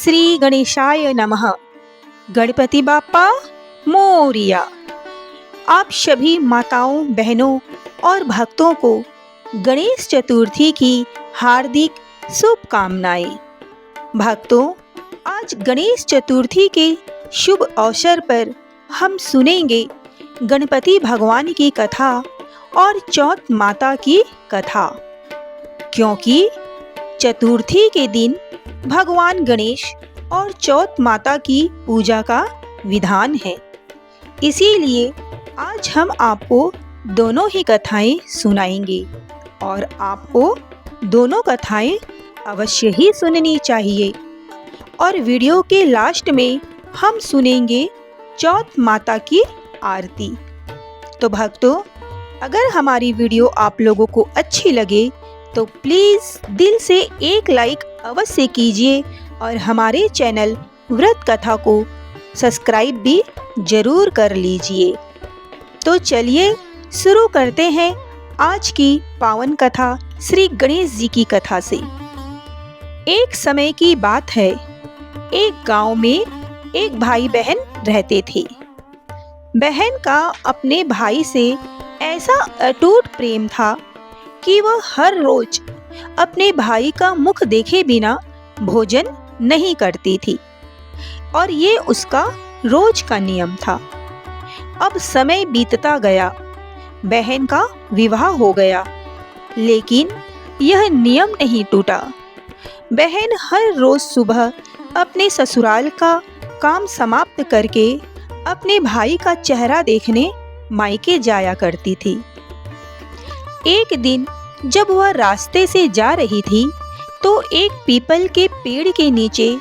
श्री गणेशाय नमः। गणपति बाप्पा मोरिया। आप सभी माताओं, बहनों और भक्तों को गणेश चतुर्थी की हार्दिक शुभकामनाएं। भक्तों, आज गणेश चतुर्थी के शुभ अवसर पर हम सुनेंगे गणपति भगवान की कथा और चौथ माता की कथा, क्योंकि चतुर्थी के दिन भगवान गणेश और चौथ माता की पूजा का विधान है। इसीलिए आज हम आपको दोनों ही कथाएं सुनाएंगे और आपको दोनों कथाएं अवश्य ही सुननी चाहिए। और वीडियो के लास्ट में हम सुनेंगे चौथ माता की आरती। तो भक्तों, अगर हमारी वीडियो आप लोगों को अच्छी लगे तो प्लीज़ दिल से एक लाइक अवश्य कीजिए और हमारे चैनल व्रत कथा को सब्सक्राइब भी जरूर कर लीजिए। तो चलिए शुरू करते हैं आज की पावन कथा श्री गणेश जी की कथा से। एक समय की बात है, एक गांव में एक भाई बहन रहते थे। बहन का अपने भाई से ऐसा अटूट प्रेम था कि वह हर रोज अपने भाई का मुख देखे बिना भोजन नहीं करती थी और ये उसका रोज का नियम था। अब समय बीतता गया, बहन का विवाह हो गया, लेकिन यह नियम नहीं टूटा। बहन हर रोज सुबह अपने ससुराल का काम समाप्त करके अपने भाई का चेहरा देखने मायके जाया करती थी। एक दिन जब वह रास्ते से जा रही थी तो एक पीपल के पेड़ के नीचे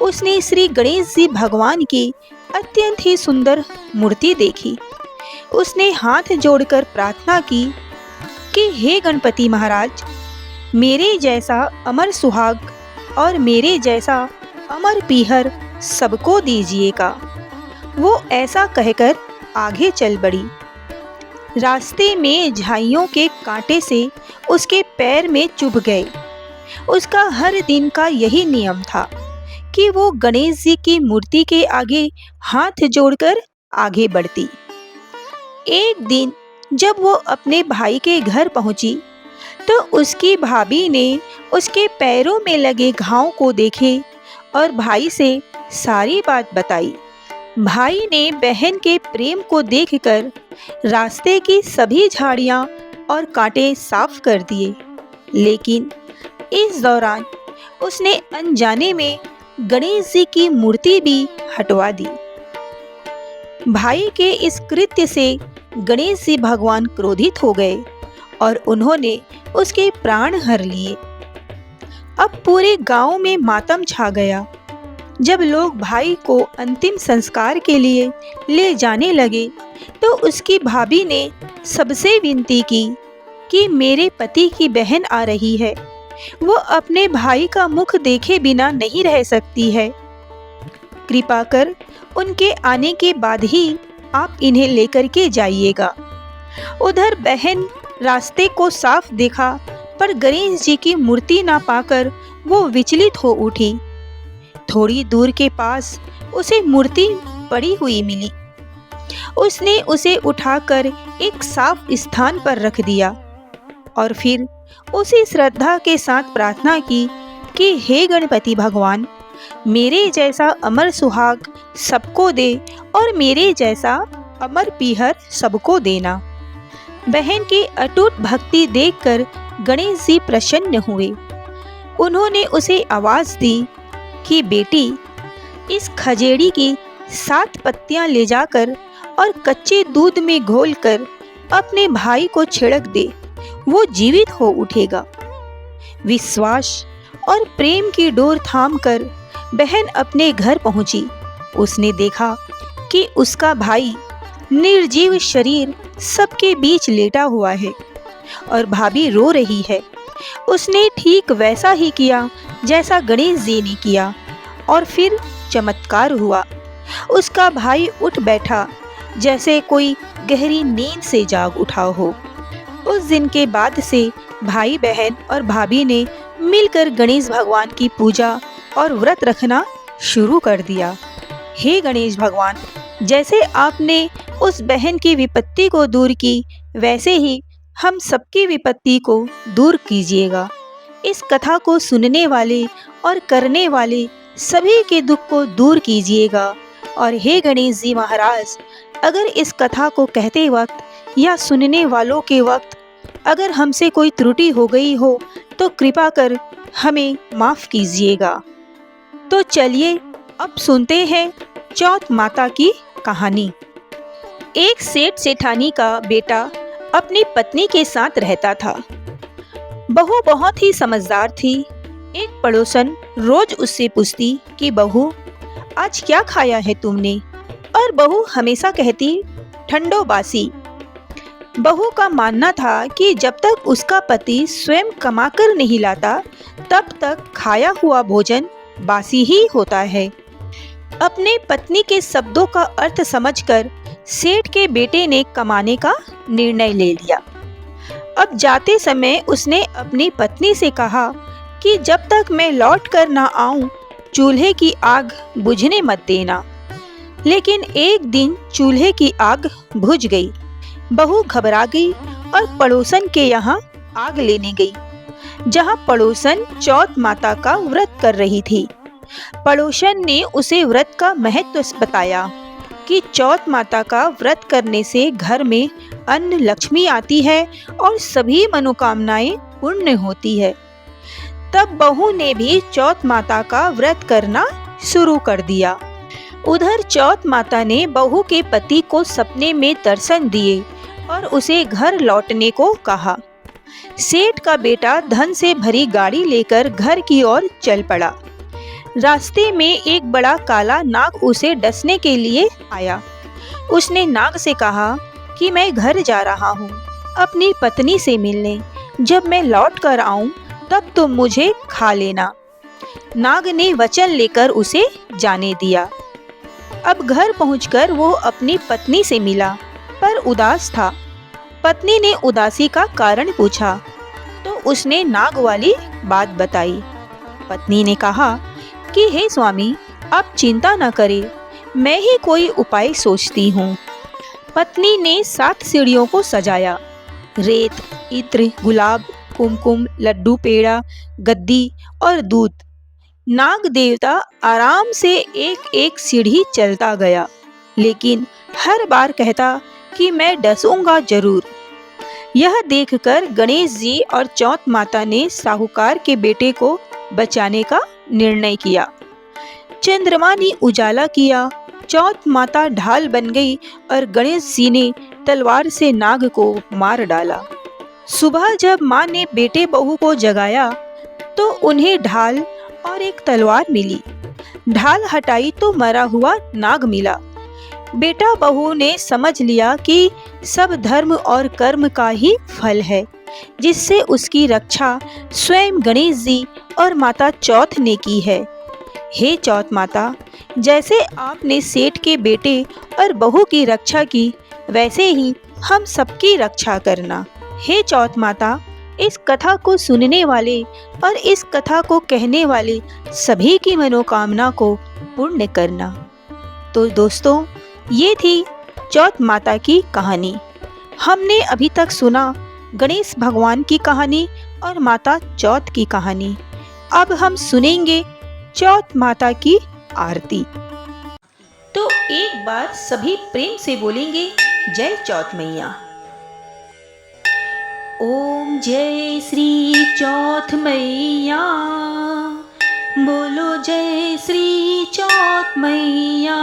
उसने श्री गणेश जी भगवान की अत्यंत ही सुंदर मूर्ति देखी। उसने हाथ जोड़कर प्रार्थना की कि हे गणपति महाराज, मेरे जैसा अमर सुहाग और मेरे जैसा अमर पीहर सबको दीजिएगा। वो ऐसा कहकर आगे चल बढ़ी। रास्ते में झाइयों के कांटे से उसके पैर में चुभ गए। उसका हर दिन का यही नियम था कि वो गणेश जी की मूर्ति के आगे हाथ जोड़कर आगे बढ़ती। एक दिन जब वो अपने भाई के घर पहुंची तो उसकी भाभी ने उसके पैरों में लगे घाव को देखे और भाई से सारी बात बताई। भाई ने बहन के प्रेम को देखकर रास्ते की सभी झाड़ियां और कांटे साफ कर दिए, लेकिन इस दौरान उसने अनजाने में गणेश जी की मूर्ति भी हटवा दी। भाई के इस कृत्य से गणेश जी भगवान क्रोधित हो गए और उन्होंने उसके प्राण हर लिए। अब पूरे गांव में मातम छा गया। जब लोग भाई को अंतिम संस्कार के लिए ले जाने लगे तो उसकी भाभी ने सबसे विनती की कि मेरे पति की बहन आ रही है, वो अपने भाई का मुख देखे बिना नहीं रह सकती है। कृपा कर उनके आने के बाद ही आप इन्हें लेकर के जाइएगा। उधर बहन रास्ते को साफ देखा पर गणेश जी की मूर्ति ना पाकर वो विचलित हो उठी। थोड़ी दूर के पास उसे मूर्ति पड़ी हुई मिली। उसने उसे उठाकर एक साफ स्थान पर रख दिया और फिर उसी श्रद्धा के साथ प्रार्थना की कि हे गणपति भगवान, मेरे जैसा अमर सुहाग सबको दे और मेरे जैसा अमर पीहर सबको देना। बहन की अटूट भक्ति देखकर गणेश जी प्रसन्न हुए। उन्होंने उसे आवाज दी कि बेटी, इस खजेड़ी की 7 पत्तियां ले जाकर और कच्चे दूध में घोलकर अपने भाई को छिड़क दे, वो जीवित हो उठेगा। विश्वास और प्रेम की डोर थामकर बहन अपने घर पहुंची। उसने देखा कि उसका भाई निर्जीव शरीर सबके बीच लेटा हुआ है और भाभी रो रही है। उसने ठीक वैसा ही किया जैसा गणेश जी ने किया और फिर चमत्कार हुआ। उसका भाई उठ बैठा जैसे कोई गहरी नींद से जाग उठा हो। उस दिन के बाद से भाई बहन और भाभी ने मिलकर गणेश भगवान की पूजा और व्रत रखना शुरू कर दिया। हे गणेश भगवान, जैसे आपने उस बहन की विपत्ति को दूर की, वैसे ही हम सबकी विपत्ति को दूर कीजिएगा। इस कथा को सुनने वाले और करने वाले सभी के दुख को दूर कीजिएगा। और हे गणेश जी महाराज, अगर इस कथा को कहते वक्त या सुनने वालों के वक्त अगर हमसे कोई त्रुटि हो गई हो तो कृपा कर हमें माफ कीजिएगा। तो चलिए अब सुनते हैं चौथ माता की कहानी। एक सेठ सेठानी का बेटा अपनी पत्नी के साथ रहता था। बहू बहुत ही समझदार थी। एक पड़ोसन रोज उससे पूछती कि बहू, आज क्या खाया है तुमने? और बहू हमेशा कहती, ठंडो बासी। बहू का मानना था कि जब तक उसका पति स्वयं कमाकर नहीं लाता, तब तक खाया हुआ भोजन बासी ही होता है। अपने पत्नी के शब्दों का अर्थ समझकर सेठ के बेटे ने कमाने का निर्णय ले लिया। अब जाते समय उसने अपनी पत्नी से कहा कि जब तक मैं लौट कर ना आऊं, चूल्हे की आग बुझने मत देना। लेकिन एक दिन चूल्हे की आग बुझ गई। बहू घबरा गई और पड़ोसन के यहाँ आग लेने गई, जहाँ पड़ोसन चौथ माता का व्रत कर रही थी। पड़ोसन ने उसे व्रत का महत्व बताया कि चौथ माता का व्रत करने से घर में अन्न लक्ष्मी आती है और सभी मनोकामनाएं पूर्ण होती है। तब बहू ने भी चौथ माता का व्रत करना शुरू कर दिया। उधर चौथ माता ने बहू के पति को सपने में दर्शन दिए और उसे घर लौटने को कहा। सेठ का बेटा धन से भरी गाड़ी लेकर घर की ओर चल पड़ा। रास्ते में एक बड़ा काला नाग उसे डसने के लिए आया। उसने नाग से कहा कि मैं घर जा रहा हूँ अपनी पत्नी से मिलने। जब मैं लौट कर आऊँ तब तुम मुझे खा लेना। नाग ने वचन लेकर उसे जाने दिया। अब घर पहुंचकर वो अपनी पत्नी से मिला, पर उदास था। पत्नी ने उदासी का कारण पूछा तो उसने नाग वाली बात बताई। पत्नी ने कहा कि हे स्वामी, आप चिंता न करें, मैं ही कोई उपाय सोचती हूँ। पत्नी ने 7 सीढ़ियों को सजाया। रेत, इत्र, गुलाब, कुमकुम, लड्डू, पेड़ा, गद्दी और दूध। नाग देवता आराम से एक एक सीढ़ी चलता गया, लेकिन हर बार कहता कि मैं डसूंगा जरूर। यह देखकर गणेश जी और चौथ माता ने साहूकार के बेटे को बचाने का निर्णय किया। चंद्रमा ने उजाला किया, चौथ माता ढाल बन गई और गणेश जी ने तलवार से नाग को मार डाला। सुबह जब माँ ने बेटे बहू को जगाया तो उन्हें ढाल और एक तलवार मिली। ढाल हटाई तो मरा हुआ नाग मिला। बेटा बहू ने समझ लिया कि सब धर्म और कर्म का ही फल है, जिससे उसकी रक्षा स्वयं गणेश जी और माता चौथ ने की है। हे चौथ माता, जैसे आपने सेठ के बेटे और बहू की रक्षा की, वैसे ही हम सबकी रक्षा करना। हे चौथ माता, इस कथा को सुनने वाले और इस कथा को कहने वाले सभी की मनोकामना को पूर्ण करना। तो दोस्तों, ये थी चौथ माता की कहानी। हमने अभी तक सुना गणेश भगवान की कहानी और माता चौथ की कहानी। अब हम सुनेंगे चौथ माता की आरती। तो एक बार सभी प्रेम से बोलेंगे, जय चौथ मैया। ओम जय श्री चौथ मैया, बोलो जय श्री चौथ मैया।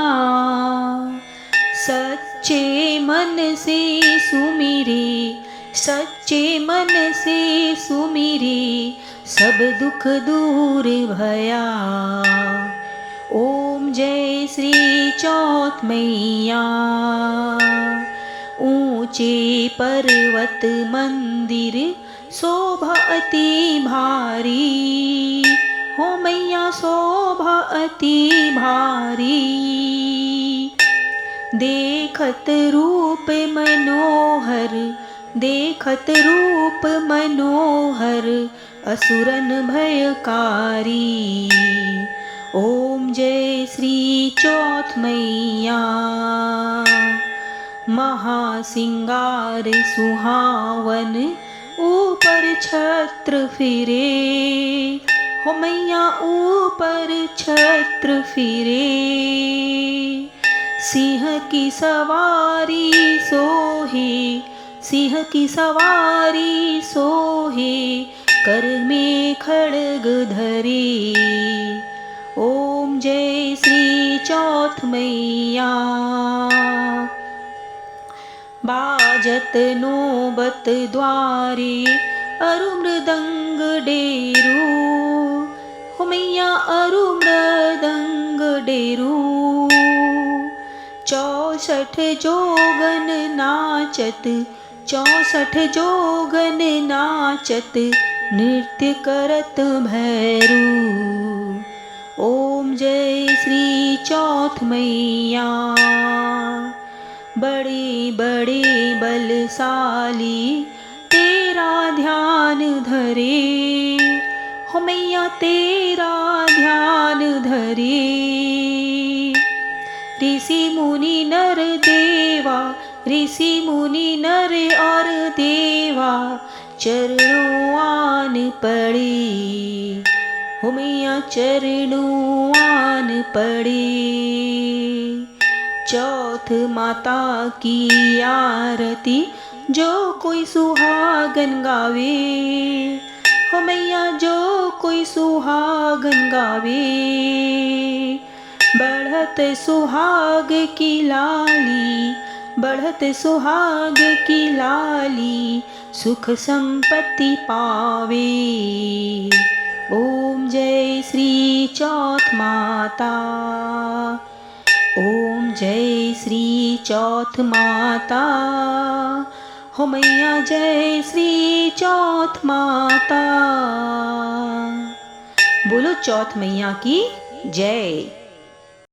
सच्चे मन से सुमिरे, सच्चे मन से सुमिरे, सब दुख दूर भया। ओम जय श्री चौथ मैया। ऊंचे पर्वत मंदिर शोभा अति भारी, हो मैया शोभा अति भारी। देखत रूप मनोहर, देखत रूप मनोहर, असुरन भयकारी। ओम जय श्री चौथ मैया। महासिंगार सुहावन ऊपर छत्र फिरे, हो मैया ऊपर छत्र फिरे। सिंह की सवारी सोहे, सिंह की सवारी सोहे, कर में खड्ग धरे। ओम जय श्री चौथ मैया। बाजत नौबत द्वारे अरु मृदंग डेरू, हो मैया अरु मृदंग डेरू। 64 जोगन नाचत, 64 जोगन नाचत, नृत्य करत भैरू। ओम जय श्री चौथ मैया। बड़े बड़े बलशाली तेरा ध्यान धरे, हो मैया तेरा ध्यान धरे। ऋषि मुनि नर देवा, ऋषि मुनि नर और देवा, चरणों आन पड़े, हो मैया चरणों आन पड़े। चौथ माता की आरती जो कोई सुहागन गावे, हो मैया जो कोई सुहागन गावे। बढ़त सुहाग की लाली, बढ़त सुहाग की लाली, सुख संपत्ति पावे। ओम जय श्री चौथ माता। ओम जय श्री चौथ माता, हो मैया जय श्री चौथ माता। बोलो चौथ मैया की जय।